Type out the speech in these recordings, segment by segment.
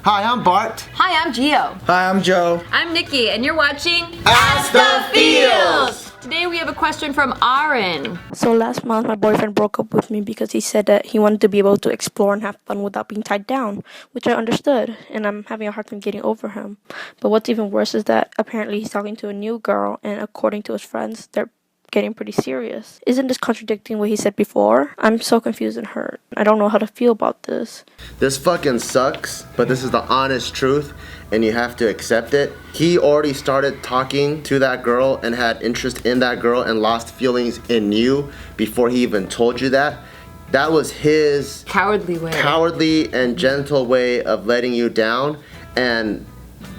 Hi, I'm Bart. Hi, I'm Gio. Hi, I'm Joe. I'm Nikki, and you're watching AskTheFeels. Today we have a question from Aaron. So last month, my boyfriend broke up with me because he said that he wanted to be able to explore and have fun without being tied down, which I understood, and I'm having a hard time getting over him. But what's even worse is that apparently he's talking to a new girl, and according to his friends, they're getting pretty serious. Isn't this contradicting what he said before? I'm so confused and hurt. I don't know how to feel about this. This fucking sucks, but this is the honest truth, and you have to accept it. He already started talking to that girl and had interest in that girl and lost feelings in you before he even told you that. That was his cowardly and gentle way of letting you down, and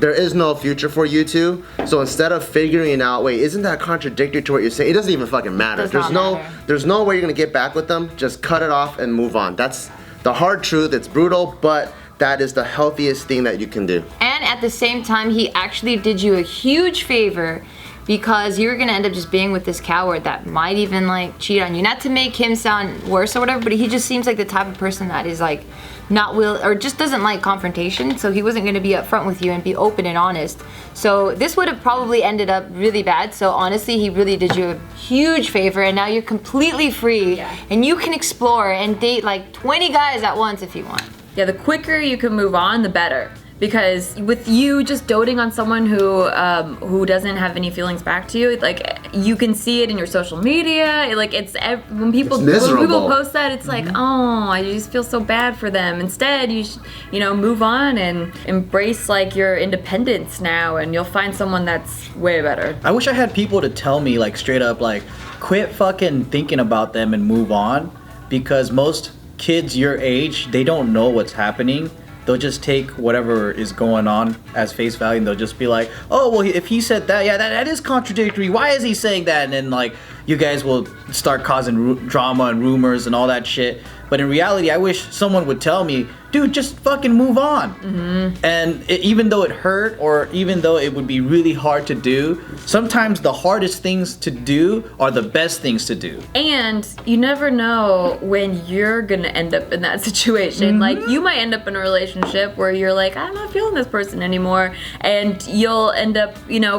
there is no future for you two. So instead of figuring out, wait, isn't that contradictory to what you're saying? It doesn't even fucking matter. There's no way you're gonna get back with them. Just cut it off and move on. That's the hard truth. It's brutal, but that is the healthiest thing that you can do. And at the same time, he actually did you a huge favor because you're gonna end up just being with this coward that might even like cheat on you. Not to make him sound worse or whatever, but he just seems like the type of person that is like not or just doesn't like confrontation, so he wasn't gonna be upfront with you and be open and honest. So this would have probably ended up really bad. So honestly, he really did you a huge favor, and now you're completely free, and you can explore and date like 20 guys at once if you want. Yeah, the quicker you can move on, the better. Because with you just doting on someone who doesn't have any feelings back to you, like you can see it in your social media. Like when people post that, it's like, oh, I just feel so bad for them. Instead, you should, move on and embrace like your independence now, and you'll find someone that's way better. I wish I had people to tell me like straight up, like, quit fucking thinking about them and move on, because most kids your age, they don't know what's happening. They'll just take whatever is going on as face value, and they'll just be like, oh, well, if he said that, yeah, that is contradictory. Why is he saying that? And then, like, you guys will start causing drama and rumors and all that shit. But in reality, I wish someone would tell me, dude, just fucking move on. Mm-hmm. And even though it hurt, or even though it would be really hard to do, sometimes the hardest things to do are the best things to do. And you never know when you're gonna end up in that situation. Mm-hmm. Like, you might end up in a relationship where you're like, I'm not feeling this person anymore, and you'll end up,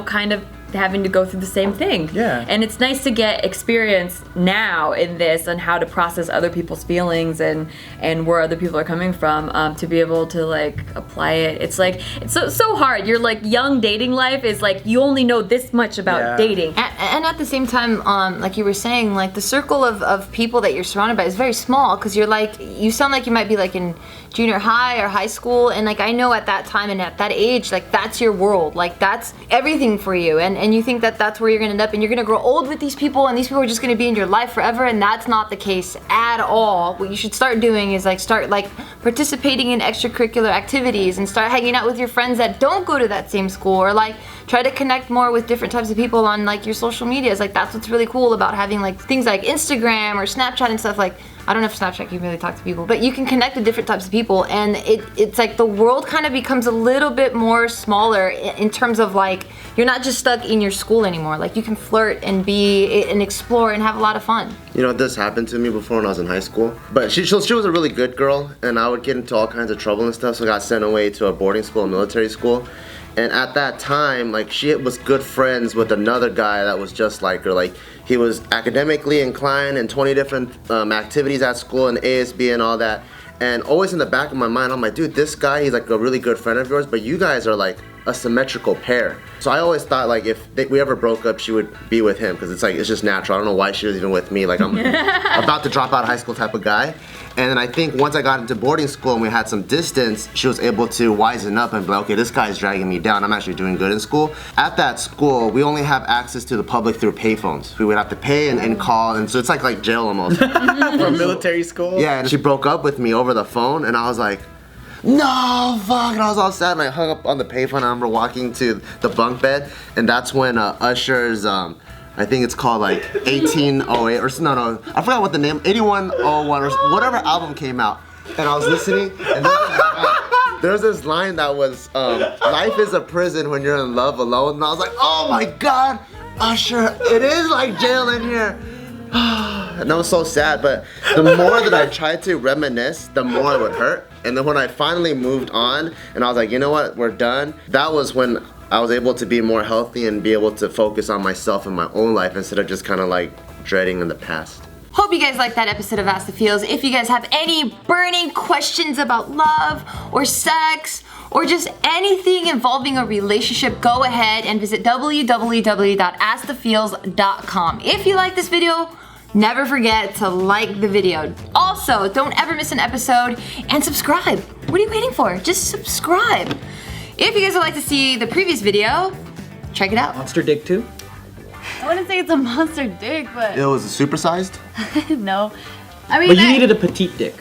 kind of having to go through the same thing. Yeah. And it's nice to get experience now in this on how to process other people's feelings and where other people are coming from, to be able to like apply it. It's like, it's so hard. You're like, young dating life is like, you only know this much about dating. And at the same time, like you were saying, like the circle of people that you're surrounded by is very small, because you're like, you sound like you might be like in junior high or high school, and like I know at that time and at that age, like that's your world, like that's everything for you, and you think that that's where you're gonna end up, and you're gonna grow old with these people, and these people are just gonna be in your life forever, and that's not the case at all. What you should start doing is like start like participating in extracurricular activities and start hanging out with your friends that don't go to that same school, or like try to connect more with different types of people on like your social medias. Like that's what's really cool about having like things like Instagram or Snapchat and stuff. Like, I don't know if Snapchat can really talk to people, but you can connect with different types of people, and it's like the world kind of becomes a little bit more smaller in terms of like, you're not just stuck in your school anymore. Like you can flirt and be and explore and have a lot of fun. This happened to me before when I was in high school, but she was a really good girl, and I would get into all kinds of trouble and stuff, so I got sent away to a boarding school, a military school. And at that time, like, she was good friends with another guy that was just like her. Like, he was academically inclined in 20 different activities at school and ASB and all that. And always in the back of my mind, I'm like, dude, this guy, he's like a really good friend of yours, but you guys are like a symmetrical pair. So I always thought like if we ever broke up, she would be with him, because it's like, it's just natural. I don't know why she was even with me. Like, I'm about to drop out of high school type of guy. And then I think once I got into boarding school and we had some distance, she was able to wisen up and be like, okay, this guy's dragging me down. I'm actually doing good in school. At that school, we only have access to the public through payphones. We would have to pay and call, and so it's like jail almost. From military school? Yeah, and she broke up with me over the phone, and I was like, no, fuck, and I was all sad, and I hung up on the payphone. I remember walking to the bunk bed, and that's when Usher's, I think it's called like 1808, or no, I forgot what the name, 8101 or whatever album came out, and I was listening, and there's this line that was, life is a prison when you're in love alone, and I was like, oh my god, Usher, it is like jail in here. And I was so sad, but the more that I tried to reminisce, the more it would hurt. And then when I finally moved on and I was like, you know what, we're done, that was when I was able to be more healthy and be able to focus on myself and my own life instead of just kind of like dreading in the past. Hope you guys liked that episode of Ask the Feels. If you guys have any burning questions about love or sex or just anything involving a relationship, go ahead and visit www.askthefeels.com. If you like this video, never forget to like the video. Also, don't ever miss an episode and subscribe. What are you waiting for? Just subscribe. If you guys would like to see the previous video, check it out. Monster dick too? I wouldn't say it's a monster dick, but It was supersized? no. I mean, But you needed a petite dick.